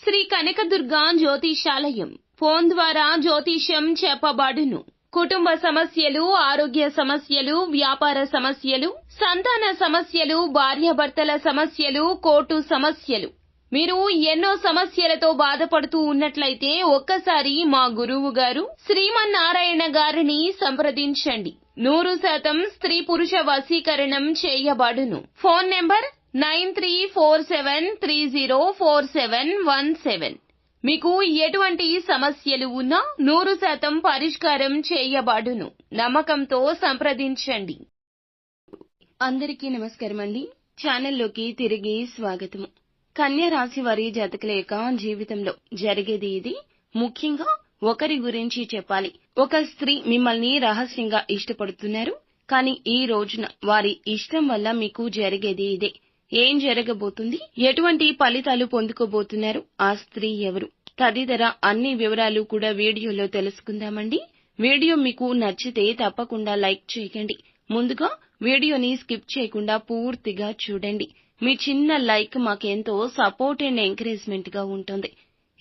Shri Kanakadurga జ్యోతిషాలయం. Phone ద్వారా జ్యోతిష్యం చెప్పబడును. కుటుంబ సమస్యలు, ఆరోగ్య సమస్యలు, వ్యాపార సమస్యలు, సంతాన సమస్యలు, భార్యాభర్తల సమస్యలు, కోర్టు సమస్యలు. మీరు ఎన్నో సమస్యలతో బాధపడుతూ ఉన్నట్లయితే ఒక్కసారి మా గురువు గారు శ్రీమన్నారాయణ గారిని సంప్రదించండి. 100% స్త్రీ పురుష వశీకరణం చేయబడును. Phone number 9347304717. మీకు ఎటువంటి సమస్యలు ఉన్నా 100% పరిష్కారం చేయబడును. నమ్మకంతో సంప్రదించండి. అందరికీ నమస్కారం అండి. ఛానల్లోకి తిరిగి స్వాగతం. కన్యా రాశి వారి జాతకుల యొక్క జీవితంలో జరిగేది ఇది. ముఖ్యంగా ఒకరి గురించి చెప్పాలి. ఒక స్త్రీ మిమ్మల్ని రహస్యంగా ఇష్టపడుతున్నారు. కానీ ఈ రోజున వారి ఇష్టం వల్ల మీకు జరిగేది ఇదే. ఏం జరగబోతుంది, ఎటువంటి ఫలితాలు పొందుకోబోతున్నారు, ఆ స్త్రీ ఎవరు, తదితర అన్ని వివరాలు కూడా వీడియోలో తెలుసుకుందామండి. వీడియో మీకు నచ్చితే తప్పకుండా లైక్ చేయండి. ముందుగా వీడియోని స్కిప్ చేయకుండా పూర్తిగా చూడండి. మీ చిన్న లైక్ మాకెంతో సపోర్ట్ అండ్ ఎంకరేజ్మెంట్ గా ఉంటుంది.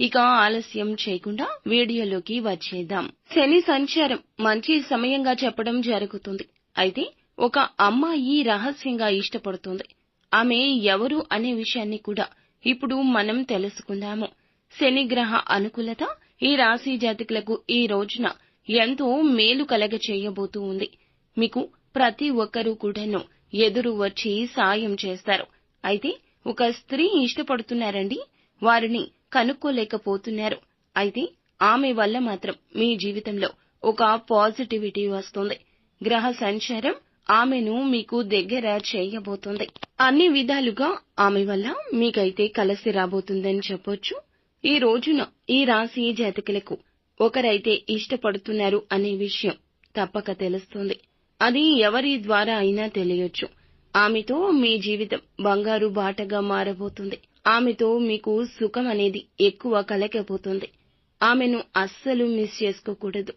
ఇక ఆలస్యం చేయకుండా వీడియోలోకి వచ్చేద్దాం. శని సంచారం మంచి సమయంగా చెప్పడం జరుగుతుంది. అయితే ఒక అమ్మాయి రహస్యంగా ఇష్టపడుతుంది. ఆమె ఎవరు అనే విషయాన్ని కూడా ఇప్పుడు మనం తెలుసుకుందాము. శనిగ్రహ అనుకూలత ఈ రాశి జాతకులకు ఈ రోజున ఎంతో మేలు కలగ చేయబోతూ ఉంది. మీకు ప్రతి ఒక్కరూ కూడాను ఎదురు వచ్చి సాయం చేస్తారు. అయితే ఒక స్త్రీ ఇష్టపడుతున్నారండి, వారిని కనుక్కోలేకపోతున్నారు. అయితే ఆమె వల్ల మాత్రం మీ జీవితంలో ఒక పాజిటివిటీ వస్తుంది. గ్రహ సంచారం ఆమెను మీకు దగ్గర చేయబోతుంది. అన్ని విధాలుగా ఆమె వల్ల మీకైతే కలిసి రాబోతుందని చెప్పొచ్చు. ఈ రోజున ఈ రాశి జాతకులకు ఒకరైతే ఇష్టపడుతున్నారు అనే విషయం తప్పక తెలుస్తుంది. అది ఎవరి ద్వారా అయినా తెలియొచ్చు. ఆమెతో మీ జీవితం బంగారు బాటగా మారబోతుంది. ఆమెతో మీకు సుఖం అనేది ఎక్కువ కలగబోతుంది. ఆమెను అస్సలు మిస్ చేసుకోకూడదు.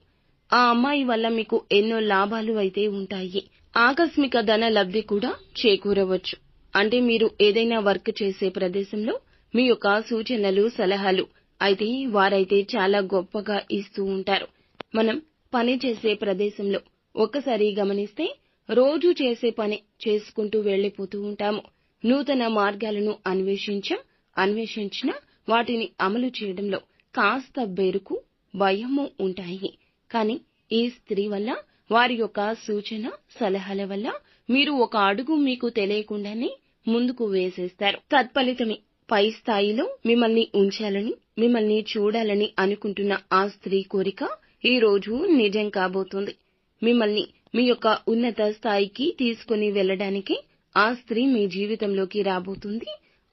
ఆ అమ్మాయి వల్ల మీకు ఎన్నో లాభాలు అయితే ఉంటాయి. ఆకస్మిక ధన లబ్ధి కూడా చేకూరవచ్చు. అంటే మీరు ఏదైనా వర్క్ చేసే ప్రదేశంలో మీ యొక్క సూచనలు, సలహాలు అయితే వారైతే చాలా గొప్పగా ఇస్తూ ఉంటారు. మనం పని చేసే ప్రదేశంలో ఒక్కసారి గమనిస్తే రోజూ చేసే పని చేసుకుంటూ వెళ్లిపోతూ ఉంటాము. నూతన మార్గాలను అన్వేషించినా వాటిని అమలు చేయడంలో కాస్త బెరుకు, భయము ఉంటాయి. కానీ ఈ స్త్రీ వల్ల, వారి యొక్క సూచన, సలహాల వల్ల మీరు ఒక అడుగు మీకు తెలియకుండానే ముందుకు వేసేస్తారు. తత్ఫలితమే పై స్థాయిలో మిమ్మల్ని ఉంచాలని, మిమ్మల్ని చూడాలని అనుకుంటున్న ఆ స్త్రీ కోరిక ఈ రోజు నిజం కాబోతుంది. మిమ్మల్ని మీ యొక్క ఉన్నత స్థాయికి తీసుకుని వెళ్లడానికి ఆ స్త్రీ మీ జీవితంలోకి రాబోతుంది.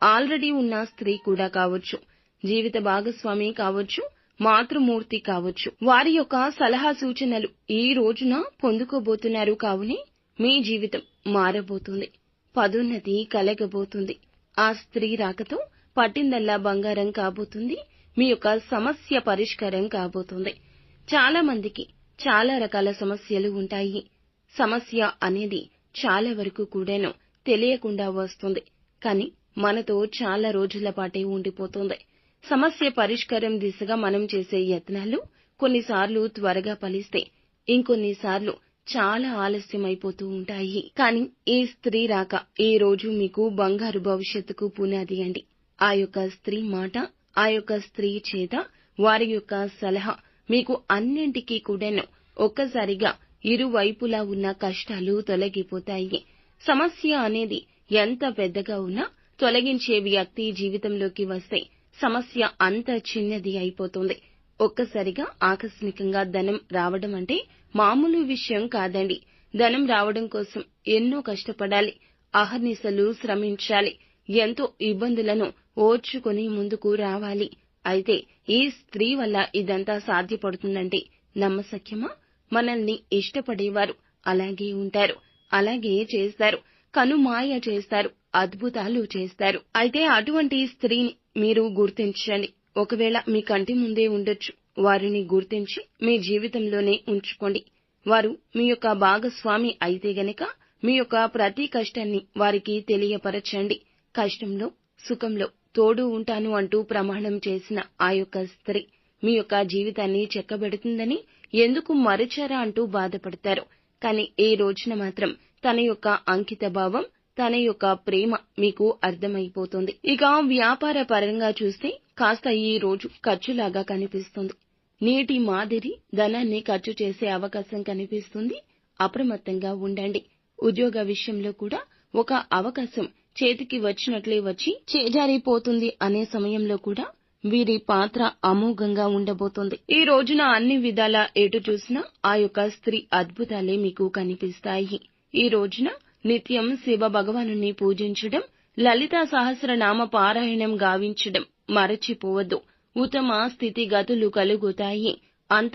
ఆల్రెడీ ఉన్న స్త్రీ కూడా కావచ్చు, జీవిత భాగస్వామి కావచ్చు, మాతృమూర్తి కావచ్చు. వారి యొక్క సలహా సూచనలు ఈ రోజున పొందుకోబోతున్నారు. కావునే మీ జీవితం మారబోతుంది. పదోన్నతి కలగబోతుంది. ఆ స్త్రీ రాకతో పట్టిందల్లా బంగారం కాబోతుంది. మీ యొక్క సమస్య పరిష్కారం కాబోతుంది. చాలా మందికి చాలా రకాల సమస్యలు ఉంటాయి. సమస్య అనేది చాలా వరకు కూడాను తెలియకుండా వస్తుంది. కానీ మనతో చాలా రోజుల పాటే ఉండిపోతుంది. సమస్య పరిష్కారం దిశగా మనం చేసే యత్నాలు కొన్నిసార్లు త్వరగా ఫలిస్తే, ఇంకొన్నిసార్లు చాలా ఆలస్యమైపోతూ ఉంటాయి. కానీ ఈ స్త్రీ రాక ఈ రోజు మీకు బంగారు భవిష్యత్తుకు పునాది అండి. ఆ యొక్క స్త్రీ మాట, ఆ యొక్క స్త్రీ చేత, వారి యొక్క సలహా మీకు అన్నింటికీ కూడాను ఒక్కసారిగా ఇరువైపులా ఉన్న కష్టాలు తొలగిపోతాయి. సమస్య అనేది ఎంత పెద్దగా ఉన్నా తొలగించే వ్యక్తి జీవితంలోకి వస్తే సమస్య అంత చిన్నది అయిపోతుంది. ఒక్కసారిగా ఆకస్మికంగా ధనం రావడం అంటే మామూలు విషయం కాదండి. ధనం రావడం కోసం ఎన్నో కష్టపడాలి, అహర్నిశలు శ్రమించాలి, ఎంతో ఇబ్బందులను ఓర్చుకొని ముందుకు రావాలి. అయితే ఈ స్త్రీ వల్ల ఇదంతా సాధ్యపడుతుందంటే నమ్మశక్యమా? మనల్ని ఇష్టపడేవారు అలాగే ఉంటారు, అలాగే చేస్తారు, కనుమాయ చేస్తారు, అద్భుతాలు చేస్తారు. అయితే అటువంటి స్త్రీని మీరు గుర్తించండి. ఒకవేళ మీ కంటి ముందే ఉండొచ్చు. వారిని గుర్తించి మీ జీవితంలోనే ఉంచుకోండి. వారు మీ యొక్క భాగస్వామి అయితే గనక మీ యొక్క ప్రతి కష్టాన్ని వారికి తెలియపరచండి. కష్టంలో, సుఖంలో తోడు ఉంటాను అంటూ ప్రమాణం చేసిన ఆ యొక్క స్త్రీ మీ యొక్క జీవితాన్ని చెక్కబెడుతుందని ఎందుకు మరిచారా అంటూ బాధపడతారు. కానీ ఈ రోజున మాత్రం తన యొక్క అంకిత భావం, తన యొక్క ప్రేమ మీకు అర్థమైపోతుంది. ఇక వ్యాపార పరంగా చూస్తే కాస్త ఈ రోజు ఖర్చులాగా కనిపిస్తుంది. నీటి మాదిరి ధనాన్ని ఖర్చు చేసే అవకాశం కనిపిస్తుంది. అప్రమత్తంగా ఉండండి. ఉద్యోగ విషయంలో కూడా ఒక అవకాశం చేతికి వచ్చినట్లే వచ్చి చేజారిపోతుంది అనే సమయంలో కూడా వీరి పాత్ర అమోఘంగా ఉండబోతోంది. ఈ రోజున అన్ని విధాలా ఎటు చూసినా ఆ యొక్క స్త్రీ అద్భుతాలే మీకు కనిపిస్తాయి. ఈ రోజున నిత్యం శివ భగవానుని పూజించడం, లలితా సహస్రనామ పారాయణం గావించడం మరచిపోవద్దు. ఉత్తమ స్థితిగతులు కలుగుతాయి. అంతా